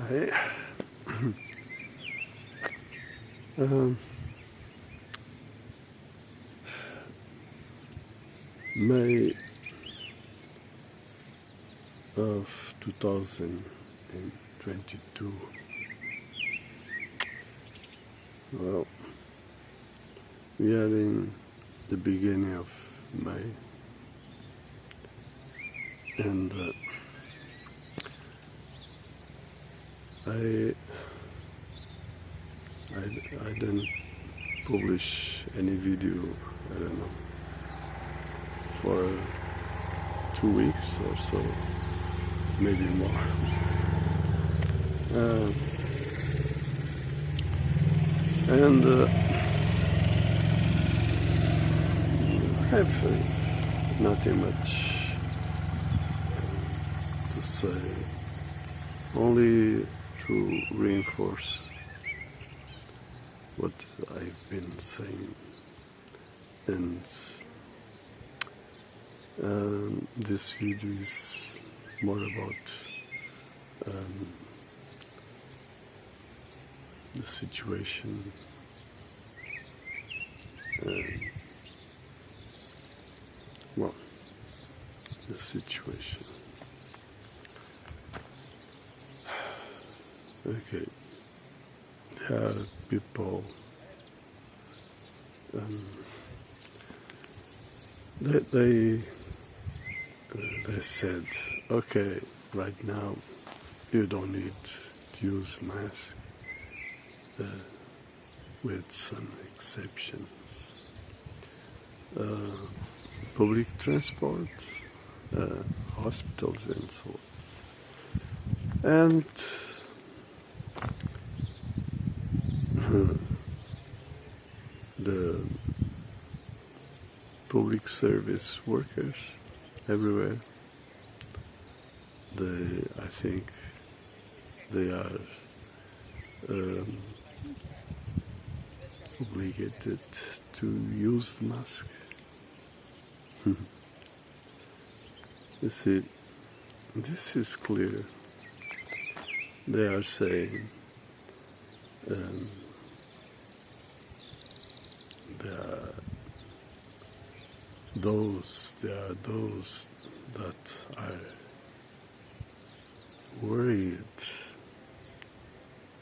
I, um, May of 2022. Well, we are in the beginning of May, and I didn't publish any video, I don't know, for 2 weeks or so, maybe more. And I have nothing much to say, only to reinforce what I've been saying. And this video is more about the situation, well, the situation. Okay, there are people, they said, okay, right now you don't need to use mask, with some exceptions. Public transport, hospitals and so on. And the public service workers everywhere, I think they are obligated to use the mask. You see, this is clear. They are saying there are those that are worried,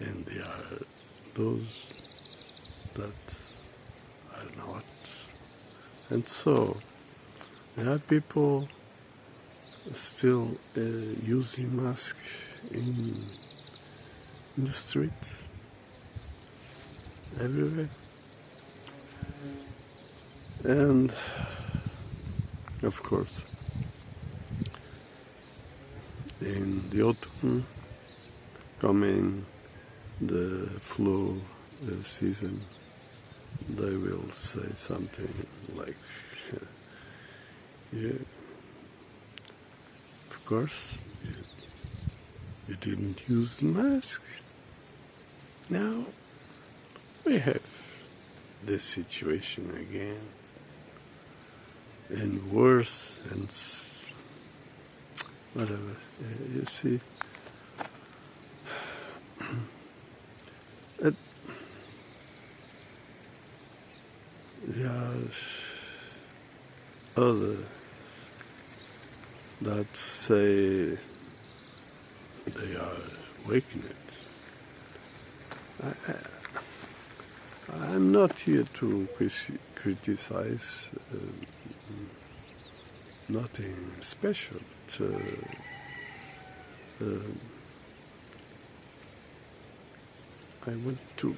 and there are those that are not. And so there are people still using masks in the street, everywhere. And of course, in the autumn, coming the flu season, they will say something like, yeah, of course, you didn't use the mask. Now we have this situation again, and worse, and whatever. You see, there are others that say they are awakened. I'm not here to criticize nothing special. I want to.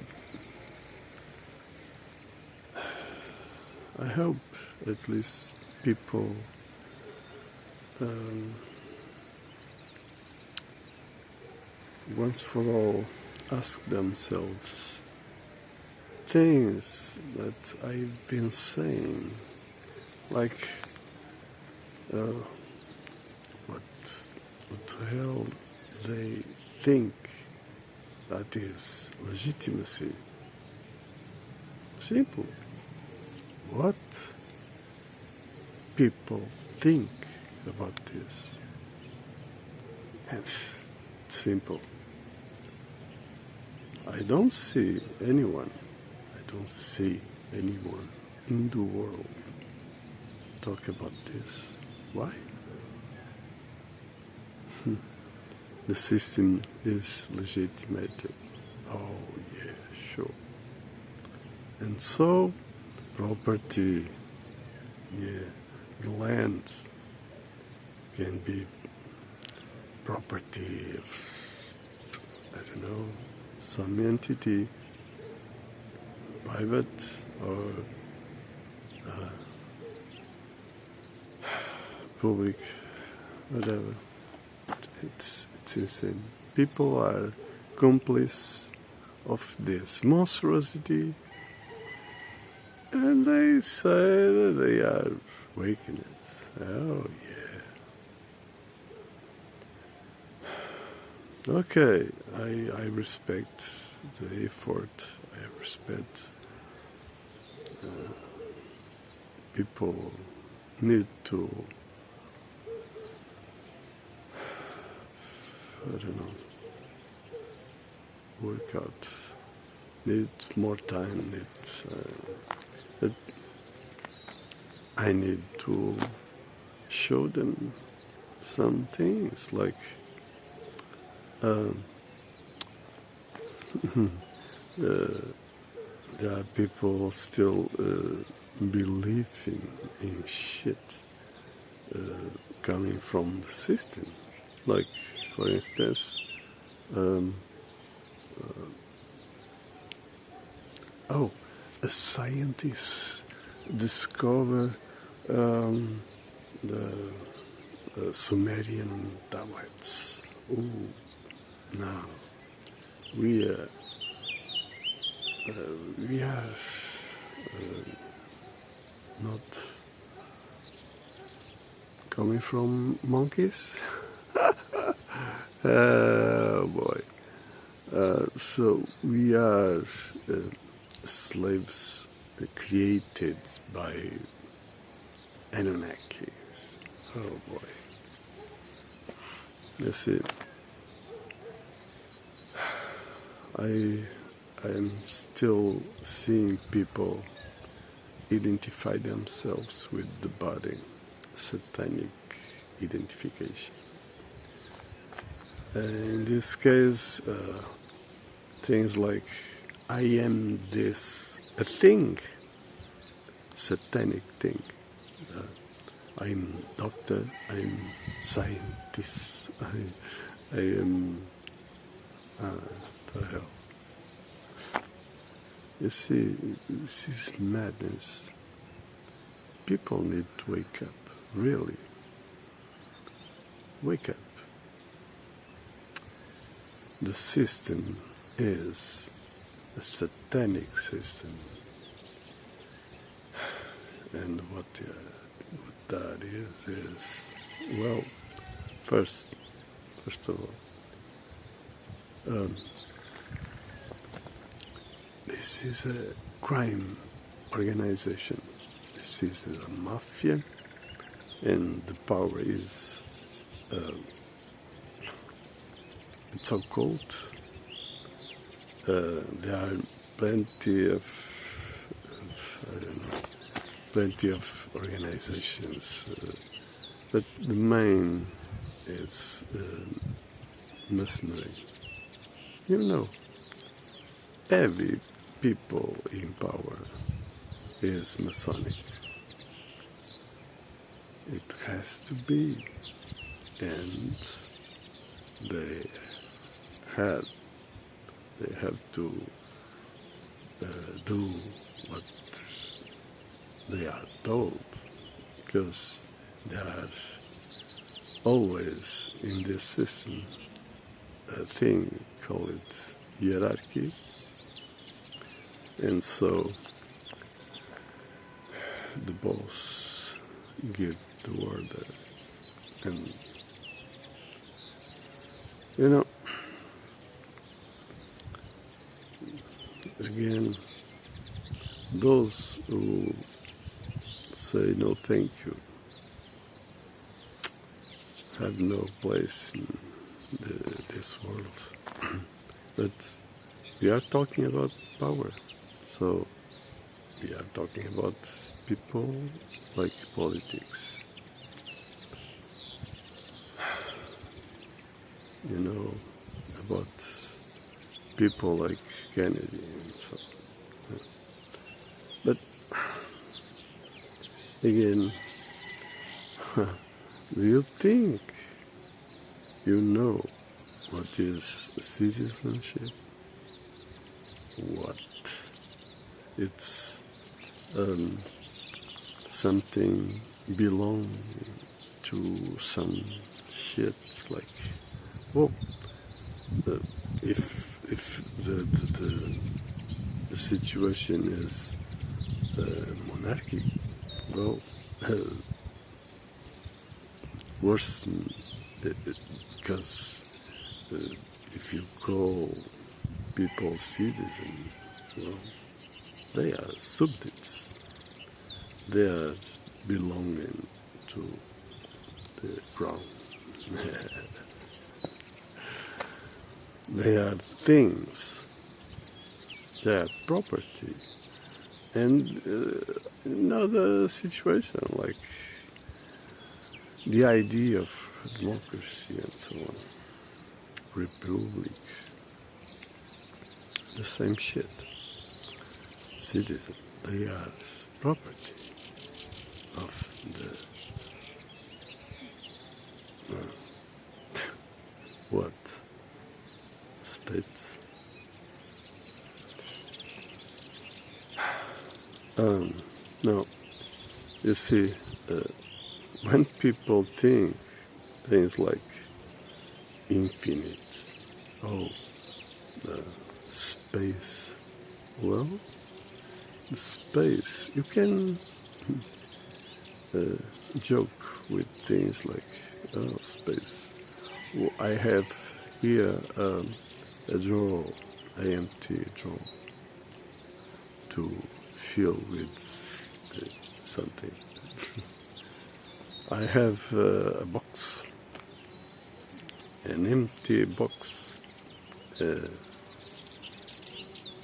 I hope at least people once for all ask themselves things that I've been saying, like what the hell they think that is legitimacy. Simple. What people think about this. And simple. I don't see anyone, I don't see anyone in the world talk about this. Why? The system is legitimated. Oh yeah, sure. And so, property, yeah, the land can be property of, I don't know, some entity, private or public, whatever. It's insane. People are complice of this monstrosity, and they say that they are waking it. Oh yeah. Okay, I respect the effort. I respect people need to, I don't know, work out, need more time, but I need to show them some things like there are people still believing in shit coming from the system. Like, for instance, a scientist discovered the Sumerian tablets. Ooh, now we are not coming from monkeys. Oh boy. So we are slaves created by Anunnakis. Oh boy. That's it. I am still seeing people identify themselves with the body, satanic identification. In this case, things like, I am this, a thing, satanic thing. I'm doctor, I'm scientist, I am, the hell. You see, this is madness. People need to wake up, really. Wake up. The system is a satanic system. And what that is, well, first of all, this is a crime organization. This is a mafia, and the power is it's occult. There are plenty of I don't know, plenty of organizations, but the main is mercenary. You know, every people in power is Masonic. It has to be, and they have to do what they are told, because there are always in this system a thing called hierarchy, and so the boss gives the order, and you know, again, those who say no thank you have no place in this world. But we are talking about power. So we are talking about people like politics. You know, about people like Kennedy and so. But again, do you think you know what is citizenship? What? It's something belonging to some shit like, well, if the situation is monarchy, well, worse than because if you call people citizens, well, they are subjects. They are belonging to the crown. They are things. They are property. And another situation like the idea of democracy and so on, republic, the same shit. Citizen, they are property of the what state? No, you see, when people think things like infinite, space, well, space, you can joke with things like space. Well, I have here a drawer, an empty drawer, to fill with something. I have a box, an empty box. There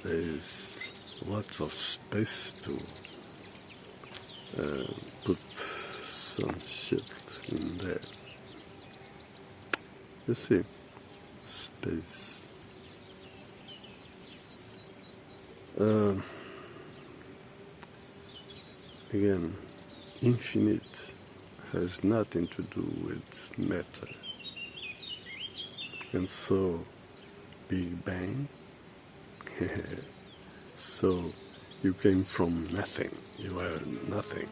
is lots of space to put some shit in there. You see, space. Again, infinite has nothing to do with matter. And so, Big Bang, so you came from nothing, you are nothing.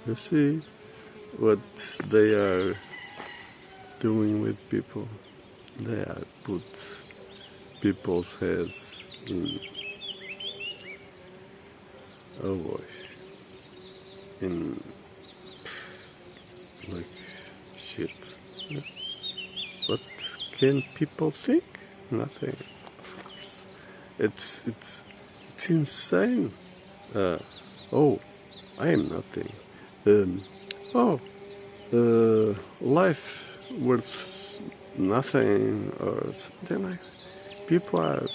You see what they are doing with people? They are put people's heads in, oh boy, in like shit. What can people think? Nothing. Of course. It's insane. Oh, I am nothing. Life worth nothing or something like that. People are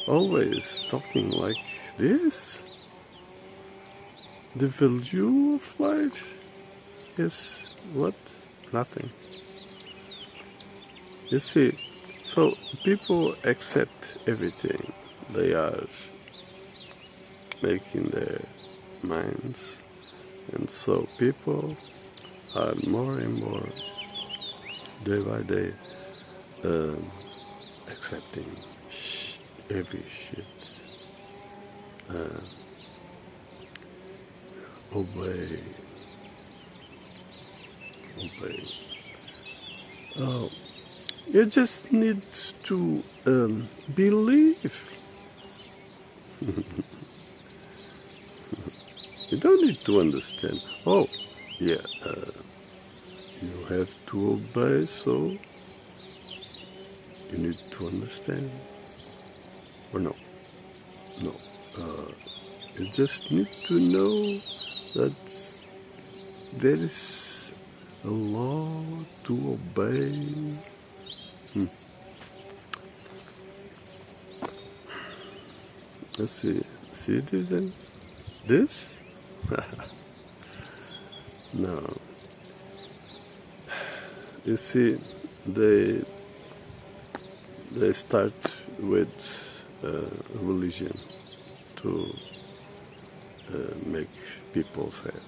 always talking like this. The value of life is what? Nothing. You see, so people accept everything. They are making their minds, and so people are more and more, day by day, accepting every shit. Obey. Oh, you just need to believe. You don't need to understand. Oh, yeah, you have to obey, so you need to understand. Or no? No. You just need to know that there is a law to obey. Let's see. Citizen? This? No. You see, they start with religion to make people sad.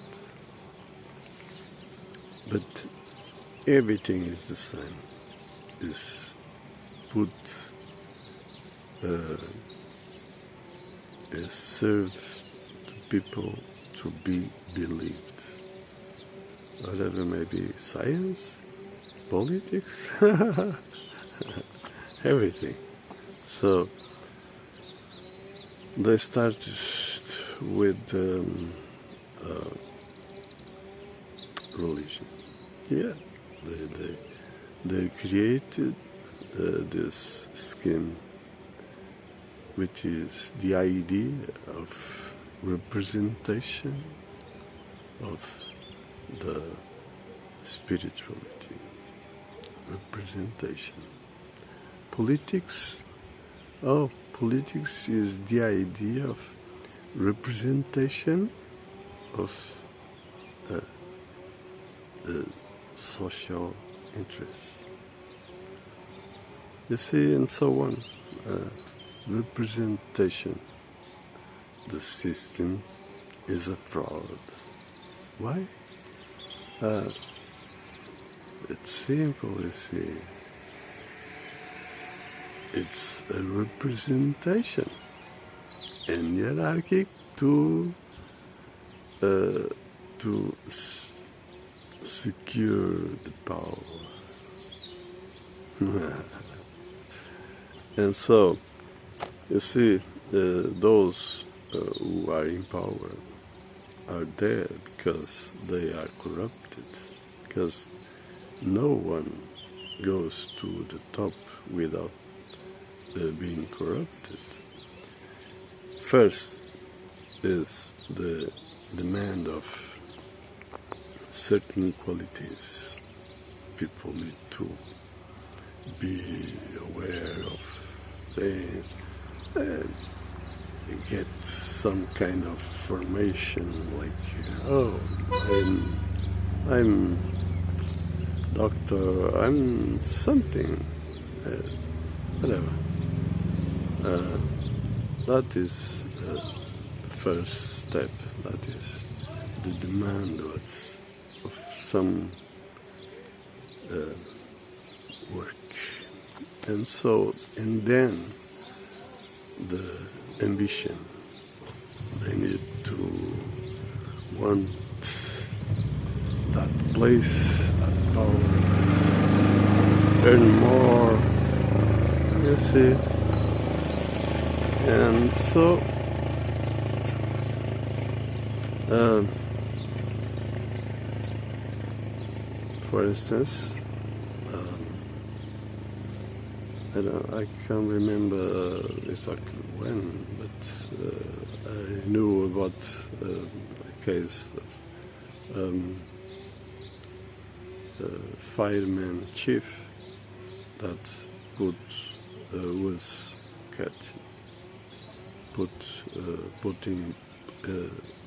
But everything is the same. Is put, is served to people to be believed. Whatever may be, science, politics, everything. So they start with religion. Yeah, they created this scheme, which is the idea of representation of the spirituality. Representation. Politics. Oh, politics is the idea of representation of the social interests. You see, and so on. Representation. The system is a fraud. Why? It's simple, you see. It's a representation and hierarchy to secure the power. And so, you see, those who are in power are there because they are corrupted, because no one goes to the top without being corrupted. First is the demand of certain qualities. People need to be aware of things and get some kind of formation, like, oh, I'm doctor, I'm something, whatever. That is the first step. That is the demand of some work. And so, and then the ambition. They need to want that place, that power, that earn more, you see. And so, for instance, I can't remember exactly when, but I knew about a case of fireman chief that was putting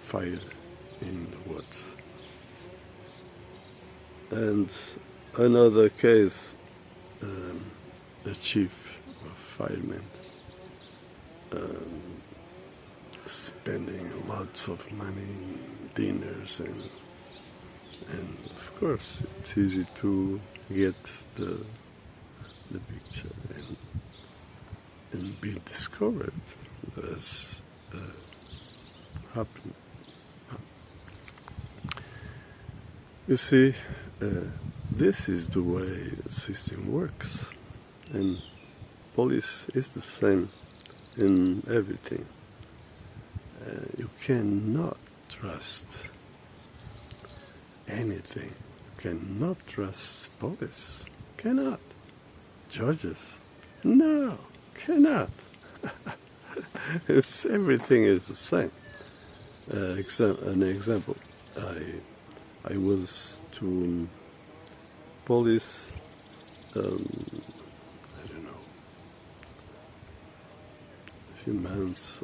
fire in the woods. And another case, the chief of firemen spending lots of money in dinners, and of course it's easy to get the picture and be discovered as happened. You see, this is the way the system works, and police is the same in everything. You cannot trust anything. You cannot trust police. Cannot. Judges. No, cannot. Everything is the same. An example. I was to police, I don't know, few months.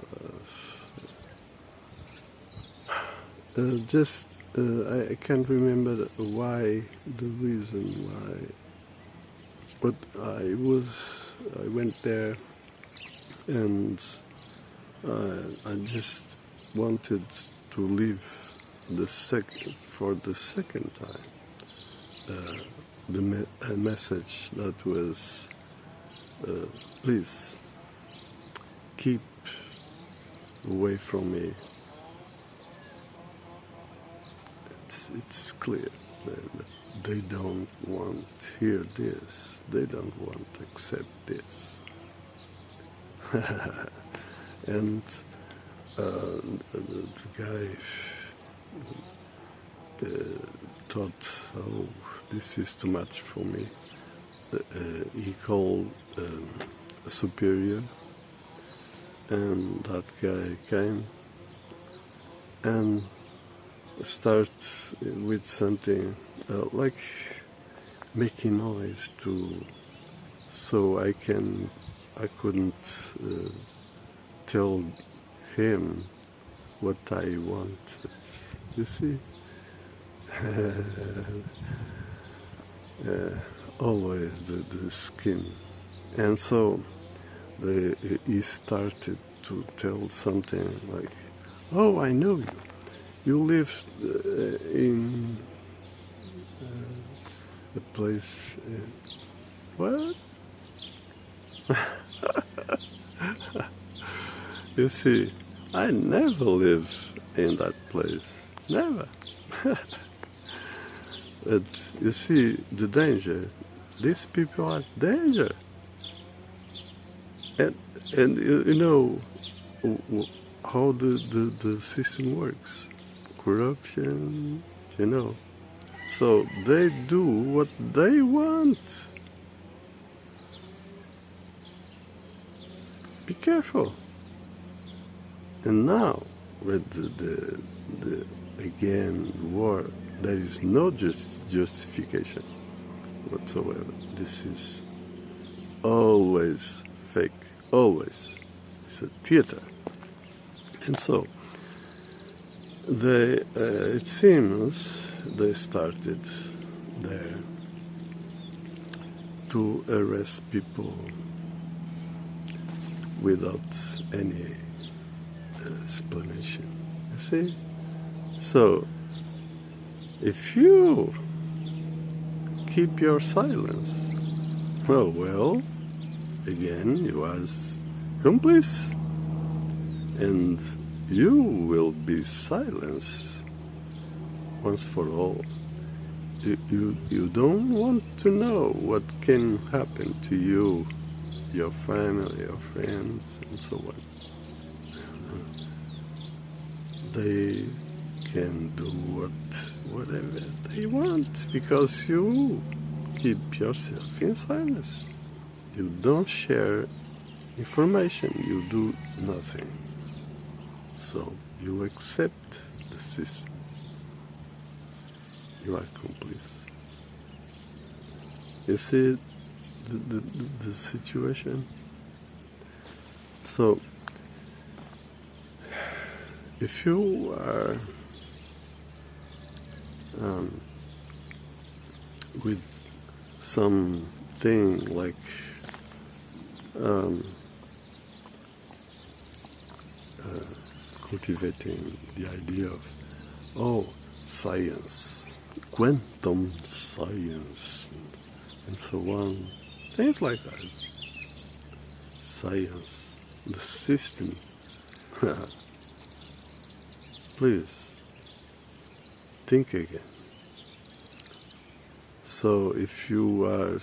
I can't remember why, the reason why, but I went there and I just wanted to leave for the second time a message that was, please keep away from me. It's clear that they don't want to hear this. They don't want to accept this. And the guy thought, oh, this is too much for me. He called a superior, and that guy came and start with something like making noise so I couldn't tell him what I wanted. You see, always the skin, and so he started to tell something like, "Oh, I know you. You live in a place." What? You see, I never live in that place. Never. But you see, the danger. These people are danger. And you know how the system works. Corruption, you know. So they do what they want. Be careful. And now, with the again war, there is no justification whatsoever. This is always fake. Always. It's a theater. And so, it seems they started there to arrest people without any explanation. You see? So, if you keep your silence, well, again, you are complice, and you will be silenced once for all. You don't want to know what can happen to you, your family, your friends, and so on. They can do whatever they want because you keep yourself in silence. You don't share information, you do nothing. So you accept the system. You are complice. You see the situation? So if you are with something like cultivating the idea of science, quantum science, and so on, things like that. Science, the system. Please think again. So if you are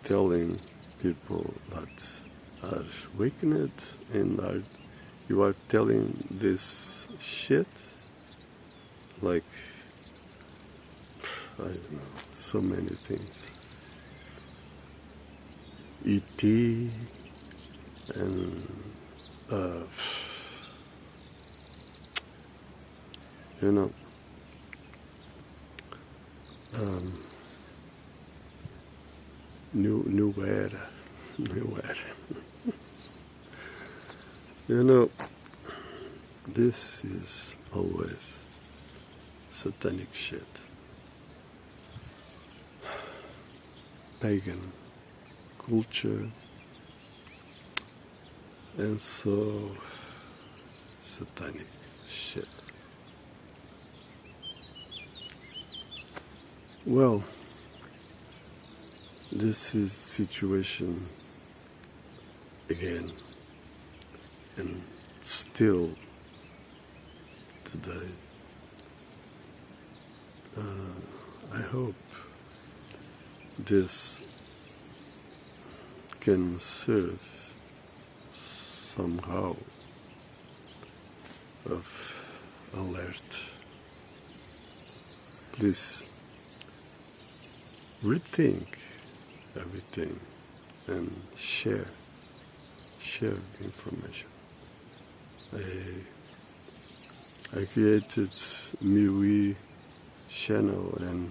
telling people that are awakened and you are telling this shit, like, I don't know, so many things. E.T. and you know, new era. You know, this is always satanic shit. Pagan culture, and so satanic shit. Well, this is situation again, and still today. I hope this can serve somehow of alert. Please rethink everything and share information. I created MeWe channel and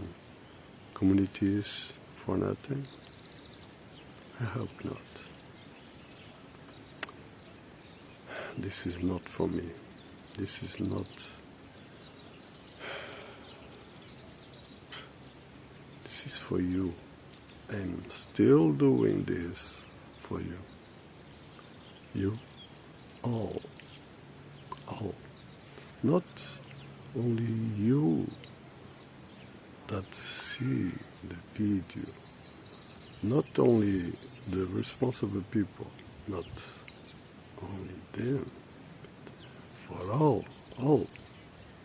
communities for nothing. I hope not. This is not for me. This is not. This is for you. I'm still doing this for you. You, all. Not only you that see the video, not only the responsible people, not only them, for all.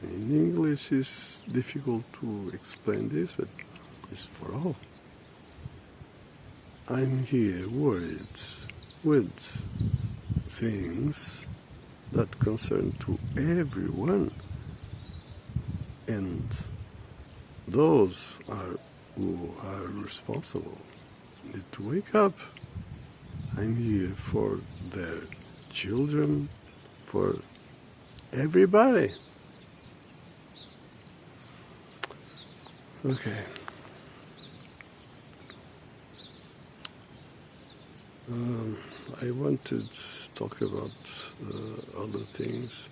In English it's difficult to explain this, but it's for all. I'm here worried with things that concern to everyone, and those who are responsible need to wake up. I'm here for their children, for everybody. Okay. I wanted to talk about other things,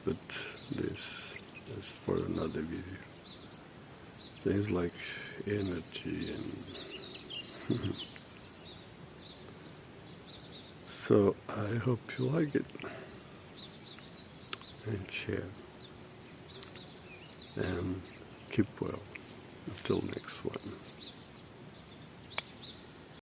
but this is for another video. Things like energy and so I hope you like it and share and keep well. Until next one.